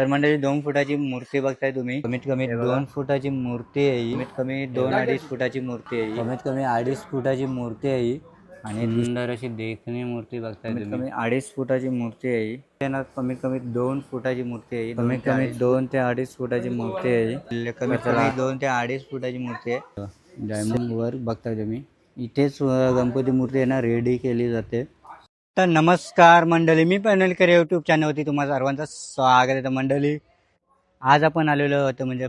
तर मंडळी 2 फुटाची मूर्ती बघताय तुम्ही. कमीत कमी 2 फुटाची मूर्ती आहे ही. कमीत कमी 2-2.5 फुटाची मूर्ती आहे ही. कमीत कमी 2.5 फुटाची मूर्ती आहे ही. आणि सुंदर अशी देखणी मूर्ती बघताय तुम्ही. कमीत कमी 2.5 फुटाची मूर्ती आहे ही. त्यांना कमीत कमी 2 फुटाची मूर्ती आहे ही. कमीत कमी 2 ते 2.5 फुटाची मूर्ती आहे ही. कमीत कमी 2 ते 2.5 फुटाची मूर्ती आहे. डायमंड वर बघताय तुम्ही. इथेच गणपती मूर्ती आहे ना रेडी केली जाते. तर नमस्कार मंडळी, मी पनवेलकर यूट्यूब चॅनलवरती तुम्हा सर्वांचं स्वागत आहे. तर मंडळी, आज आपण आलेलो होतो म्हणजे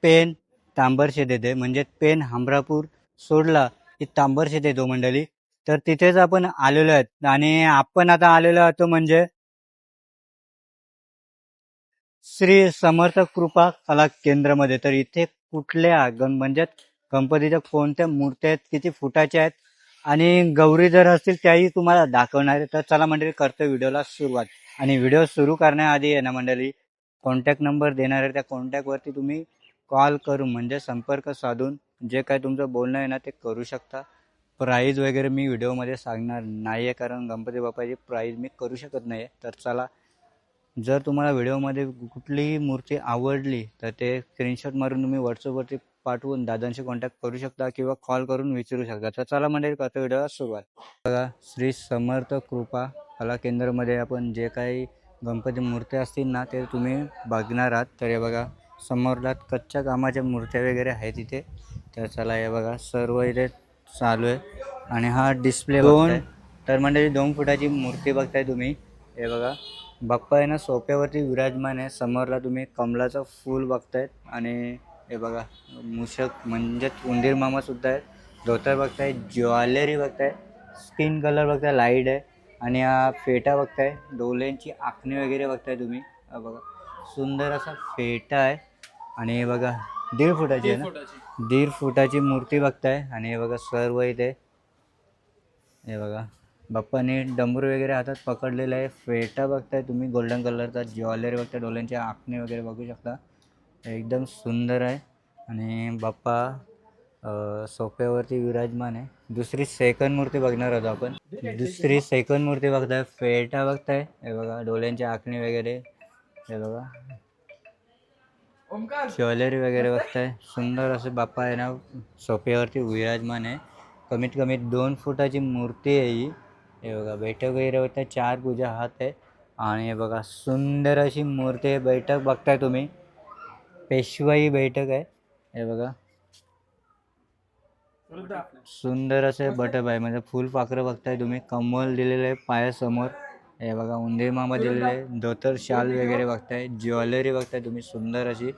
पेन तांबरशेत येथे, म्हणजे पेन हमरापूर सोडला की तांबरशेत येतो मंडळी. तर तिथेच आपण आलेलो आहेत आणि आपण आता आलेलो होतो म्हणजे श्री समर्थ कृपा कला केंद्रामध्ये. तर इथे कुठल्या म्हणजे गणपतीच्या कोणत्या मूर्त्या आहेत, किती फुटाच्या आहेत आणि गौरी जर असतील त्याही तुम्हाला दाखवणार आहे. तर चला मंडळी, करतो व्हिडिओला सुरुवात. आणि व्हिडिओ सुरू करण्याआधी आहे ना मंडळी, कॉन्टॅक्ट नंबर देणार आहे, त्या कॉन्टॅक्टवरती तुम्ही कॉल करून म्हणजे संपर्क साधून जे काय तुमचं बोलणं आहे ना ते करू शकता. प्राईज वगैरे मी व्हिडिओमध्ये सांगणार नाही आहे, कारण गणपती बाप्पाची प्राईज मी करू शकत नाही आहे. तर चला, जर तुम्हाला व्हिडिओमध्ये कुठलीही मूर्ती आवडली तर ते स्क्रीनशॉट मारून तुम्ही व्हॉट्सअपवरती पाठवून दादांशी कॉन्टॅक्ट करू शकता किंवा कॉल करून विचारू शकता. तर चला मंडळी, करतो व्हिडिओला सुरुवात. बघा, श्री समर्थ कृपा कला केंद्रामध्ये आपण जे काही गणपती मूर्त्या असतील ना ते तुम्ही बघणार आहात. तर हे बघा, समोरला कच्च्या कामाच्या मूर्त्या वगैरे आहेत इथे. तर चला, हे बघा सर्व इथे चालू आहे. आणि हा डिस्प्ले बघताय. तर मंडळी 2 फुटाची मूर्ती बघताय तुम्ही. हे बघा, बाप्पा आहे ना सोप्यावरती विराजमान आहे. समोरला तुम्ही कमलाचं फूल बघतायत आणि हे बघा मूषक म्हणजेच उंदीर मामा सुद्धा आहे. धोतर बघताय, ज्वेलरी बघताय, स्किन कलर बघताय, लाईट आहे. आणि हा फेटा बघताय, डोल्यांची आखणी वगैरे बघताय तुम्ही. हा बघा, सुंदर असा फेटा आहे. आणि हे बघा 1.5 फुटाची आहे ना, 1.5 फुटाची मूर्ती बघताय. आणि हे बघा सर्व इथे, हे बघा बाप्पाने डमरू वगैरे हातात पकडलेला आहे. फेटा बघताय तुम्ही गोल्डन कलरचा, ज्वेलरी बघताय, डोल्यांची आखणे वगैरे बघू शकता. एकदम सुंदर आहे. आणि बाप्पा सोप्यावरती विराजमान आहे. दुसरी सेकंड मूर्ती बघणार होतो आपण. दुसरी सेकंड मूर्ती बघताय, फेटा बघताय, हे बघा डोल्यांची आखणी वगैरे, हे बघा ज्वेलरी वगैरे बघताय. सुंदर असे बाप्पा आहे ना सोप्यावरती विराजमान आहे. कमीत कमी 2 फुटाची मूर्ती आहे ही. हे बघा बैठक वगैरे बघताय, 4 पूजा हात आहे. आणि हे बघा सुंदर अशी मूर्ती आहे. बैठक बघताय तुम्ही, पेशवाई बैठक आहे. हे बघा सुंदर असे बटप आहे, म्हणजे फुलपाखरं बघताय तुम्ही. कमल दिलेलं आहे पायासमोर. हे बघा उंदीर मामा दिलेले आहे. धोतर शाल वगैरे बघताय, ज्वेलरी बघताय तुम्ही सुंदर अशी.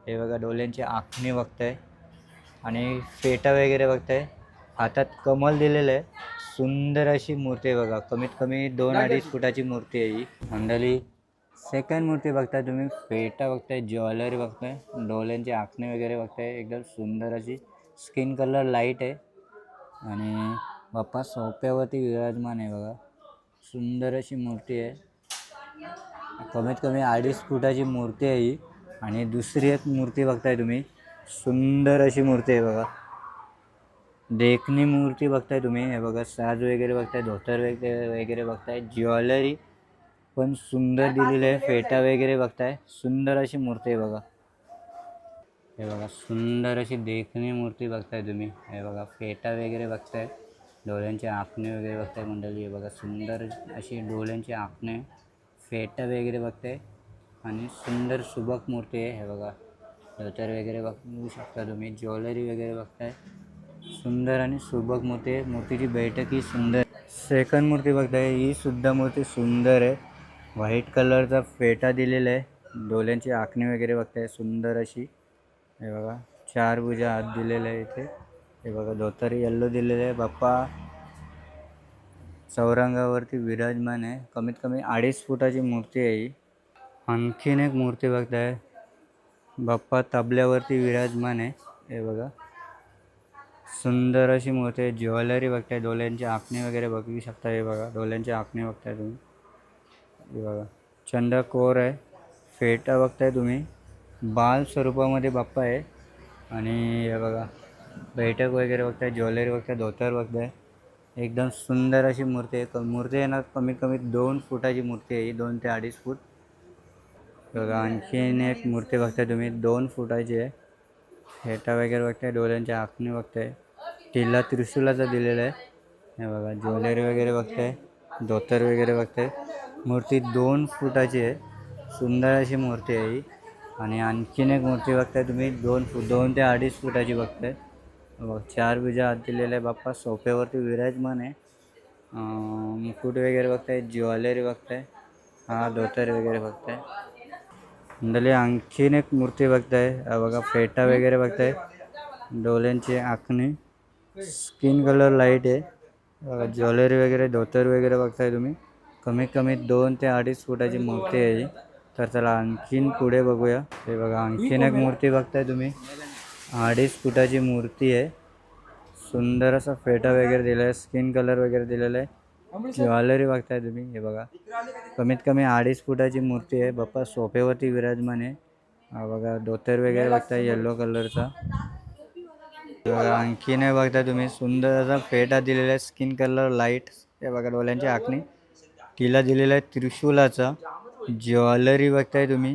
हे बघा डोल्यांची आखणी बघताय आणि फेटा वगैरे बघताय. हातात कमल दिलेलं आहे. सुंदर अशी मूर्ती आहे बघा. कमीत कमी 2-2.5 फुटाची मूर्ती आहे ही मंडळी. सेकंड मूर्ती बघताय तुम्ही, फेटा बघताय, ज्वेलरी बघताय, डोल्यांची आखणी वगैरे बघताय. एकदम सुंदर अशी स्किन कलर लाईट आहे. आणि बाप्पा सोप्यावरती विराजमान आहे बघा. सुंदर अशी मूर्ती आहे. कमीत कमी 2.5 फुटाची मूर्ती आहे ही. आणि दुसरी एक मूर्ती बघताय तुम्ही, सुंदर अशी मूर्ती आहे बघा. देखणी मूर्ती बघताय तुम्ही. हे बघा साज वगैरे बघताय, धोतर वगैरे बघताय, ज्वेलरी पण सुंदर दिलेली आहे. फेटा वगैरे बघताय, सुंदर अशी मूर्ती आहे बघा. हे बघा सुंदर अशी देखणी मूर्ती बघताय तुम्ही. हे बघा फेटा वगैरे बघताय, डोळ्यांची आखणे वगैरे बघताय मंडळी. हे बघा सुंदर अशी डोळ्यांची आखणे, फेटा वगैरे बघताय आणि सुंदर सुबक मूर्ती आहे. हे बघा धोतर वगैरे बघू शकता तुम्ही, ज्वेलरी वगैरे बघताय. सुंदर आणि सुबक मूर्ती आहे. मूर्तीची बैठक ही सुंदर. सेकंड मूर्ती बघताय, ही सुद्धा मूर्ती सुंदर आहे. व्हाईट कलरचा फेटा दिलेला आहे, डोल्यांची आखणी वगैरे बघताय सुंदर अशी. हे बघा 4 भुजा हात दिलेले आहे इथे. हे बघा धोतर येल्लो दिलेलं आहे. बाप्पा चौरंगावरती विराजमान आहे. कमीत कमी 2.5 फुटाची मूर्ती आहे ही. आणखीन एक मूर्ती बघताय, बाप्पा तबल्यावरती विराजमान आहे. हे बघा सुंदर अशी मूर्ती आहे. ज्वेलरी बघताय, डोल्यांची आखणी वगैरे बघू शकता. हे बघा डोल्यांची आखणी बघताय तुम्ही. हे बघा चंद्रकोर आहे. फेटा बघताय तुम्ही, बाल स्वरूपामध्ये बाप्पा आहे. आणि हे बघा बैठक वगैरे बघताय, ज्वेलरी बघताय, धोतर बघताय. एकदम सुंदर अशी मूर्ती आहे. मूर्ती आहे ना कमीत कमी 2 फुटाची मूर्ती आहे ही, 2 ते 2.5 फूट. बघा आणखीन एक मूर्ती बघताय तुम्ही 2 फुटाची आहे. फेटा वगैरे बघताय, डोळ्यांची आखणी बघताय, टिल्ला त्रिशूलाचा दिलेला आहे. हे बघा ज्वेलरी वगैरे बघताय, धोतर वगैरे बघताय. मूर्ती 2 फुटाची आहे. सुंदर अशी मूर्ती आहे ही. आणि आणखीन एक मूर्ती बघताय तुम्ही 2 ते 2.5 फुटाची बघताय. बघ 4 भुजा हात दिलेला आहे बाप्पा, सोफ्यावरती विराजमान आहे. मुकुट वगैरे बघताय, ज्वेलरी बघताय, हा धोतर वगैरे बघताय. मंडळी आणखीन एक मूर्ती बघताय, बघा फेटा वगैरे बघताय, डोळ्यांची आखणी, स्किन कलर लाईट आहे. बघा ज्वेलरी वगैरे, धोतर वगैरे बघताय तुम्ही. कमीत कमी 2 ते 2.5 फुटाची मूर्ती आहे ही. तर चला आणखीन पुढे बघूया. हे बघा आणखीन एक मूर्ती बघताय तुम्ही, 2.5 फुटाची मूर्ती आहे. सुंदर असा फेटा वगैरे दिला आहे, स्किन कलर वगैरे दिलेला आहे. ज्वेलरी बघताय तुम्ही. हे बघा कमीत कमी 2.5 फुटाची मूर्ती आहे बाप्पा, सोफ्यावरती विराजमान आहे. हा बघा धोतर वगैरे बघताय येलो कलरचा. आणखीन हे बघताय तुम्ही, सुंदर असा फेटा दिलेला आहे, स्किन कलर लाईट. हे बघा डोळ्यांची आखणी, तिला दिलेला आहे त्रिशूलाचा. ज्वेलरी बघताय तुम्ही.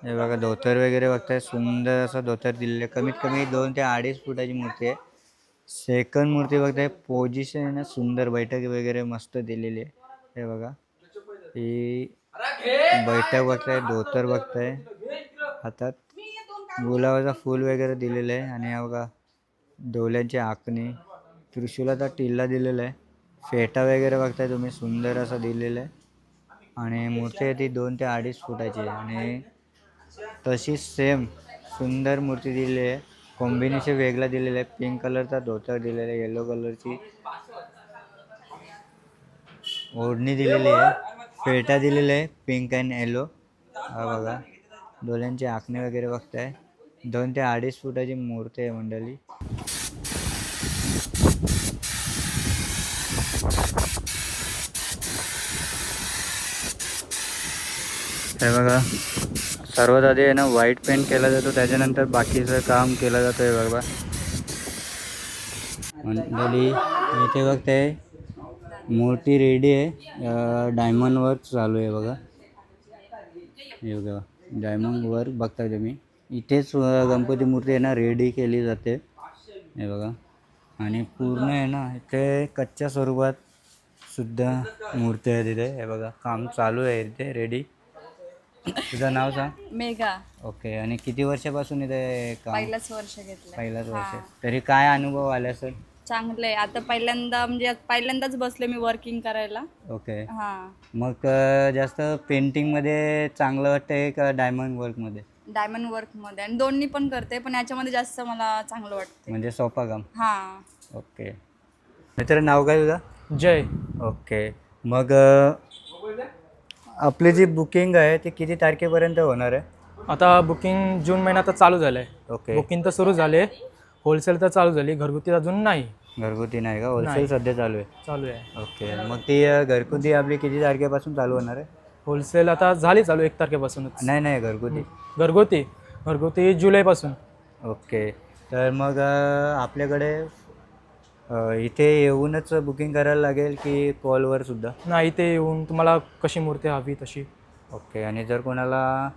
हे बघा धोतर वगैरे बघताय, सुंदर असं धोतर दिलेलं आहे. कमीत कमी 2 ते 2.5 फुटाची मूर्ती आहे. सेकंड मूर्ती बघताय, पोझिशन आहे ना सुंदर, बैठक वगैरे मस्त दिलेली आहे. हे बघा ही बैठक बघताय, धोतर बघताय, हातात गुलाबाचा फूल वगैरे दिलेलं आहे. आणि हा बघा डोळ्यांची आखणी, त्रिशूलाचा टिल्ला दिलेला आहे. फेटा वगैरे बघताय तुम्ही, सुंदर असं दिलेलं आहे. आणि मूर्ती आहे ती 2 ते 2.5 फुटाची आहे. आणि तशीच सेम सुंदर मूर्ती दिलेली आहे, कॉम्बिनेशन वेगळा दिलेला आहे. पिंक कलरचा धोतर दिलेला आहे, येलो कलरची ओढणी दिलेली आहे, फेटा दिलेला आहे पिंक अँड येलो. हा बघा डोळ्यांची आखणी वगैरे बघताय. 2 ते 2.5 फुटाची मूर्ती आहे मंडळी. हे बघा सर्वात आधी आहे ना व्हाईट पेंट केला जातो, त्याच्यानंतर बाकीचं काम केलं जातं. हे बघा मंडळी इथे बघताय मूर्ती रेडी आहे, डायमंड वर्क चालू आहे बघा. हे बघा डायमंड वर्क बघताय तुम्ही. इथेच गणपती मूर्ती आहे ना रेडी केली जाते. हे बघा आणि पूर्ण आहे ना इथे कच्च्या स्वरूपात सुद्धा मूर्ती आहे तिथे. हे बघा काम चालू आहे इथे रेडी. तुझं नाव सांग. मेघा. ओके. आणि किती वर्षापासून इथे काम? पहिलंच वर्ष घेतलं. पहिलाच वर्ष. तरी काय अनुभव आला सर? चांगलंय. आता पहिल्यांदाच बसले मी वर्किंग करायला. ओके. हा. मग जास्त पेंटिंगमध्ये चांगलं वाटतंय का डायमंड वर्कमध्ये? डायमंड वर्क मध्ये आणि दोन्ही पण करते, पण याच्यामध्ये जास्त मला चांगलं वाटतं. म्हणजे सोपा काम. हा. ओके. मित्र नाव काय तुझं? जय. ओके. मग आपली जी बुकिंग आहे ती किती तारखेपर्यंत होणार आहे? आता बुकिंग जून महिन्यात चालू झालं आहे. ओके. बुकिंग तर सुरू झाले, होलसेल तर चालू झाली, घरगुती अजून नाही. घरगुती नाही का? होलसेल नाही. सध्या चालू आहे. चालू आहे. ओके. मग ती घरगुती आपली किती तारखेपासून चालू होणार आहे? होलसेल आता झाली चालू 1 तारखेपासूनच. नाही घरगुती. घरगुती जुलैपासून. ओके. तर मग आपल्याकडे इथे येऊनच बुकिंग करायला लागेल की कॉलवर सुद्धा? नाही, इथे येऊन तुम्हाला कशी मूर्ती हवी तशी. ओके. आणि जर कोणाला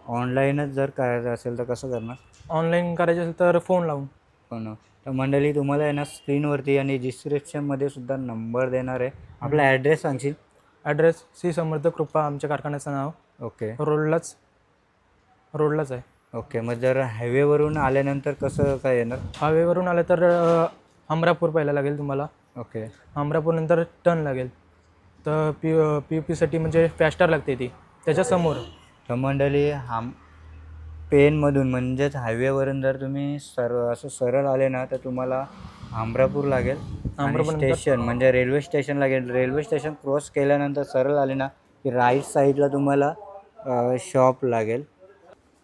ऑनलाईनच जर करायचं असेल तर कसं करणार? ऑनलाईन करायचे असेल तर फोन लावून. पण तर मंडळी तुम्हाला आहे ना स्क्रीनवरती आणि डिस्क्रिप्शनमध्ये सुद्धा नंबर देणार आहे. आपला ॲड्रेस सांगशील? ॲड्रेस श्री समर्थ कृपा, आमच्या कारखान्याचं नाव. ओके. रोडलाच आहे. ओके. मग जर हायवेवरून आल्यानंतर कसं काय येणार? हायवेवरून आलं तर हमरापूर पहिला लागेल तुम्हाला. ओके. हमरापूरनंतर टर्न लागेल, तर पी पीसाठी म्हणजे फॅस्टर लागते ती त्याच्यासमोर. तर मंडळी पेनमधून म्हणजेच हायवेवरून जर तुम्ही असं सरळ आले ना तर तुम्हाला हमरापूर लागेल. स्टेशन म्हणजे रेल्वे स्टेशन लागेल. रेल्वे स्टेशन क्रॉस केल्यानंतर सरळ आले ना की राईट साईडला तुम्हाला शॉप लागेल.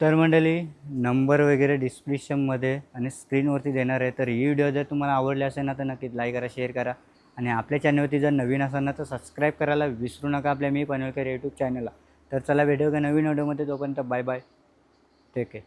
तर मंडळी नंबर वगैरे डिस्क्रिप्शनमध्ये आणि स्क्रीनवरती देणार आहे. तर ही व्हिडिओ जर तुम्हाला आवडली असेल ना तर नक्कीच लाईक करा, शेअर करा. आणि आपल्या चॅनलवरती जर नवीन असाल ना तर सबस्क्राईब करायला विसरू नका आपल्या मी पनवेलकर यूट्यूब चॅनलला. तर चला भेटू का नवीन व्हिडिओमध्ये. तोपर्यंत बाय बाय, टेक केअर.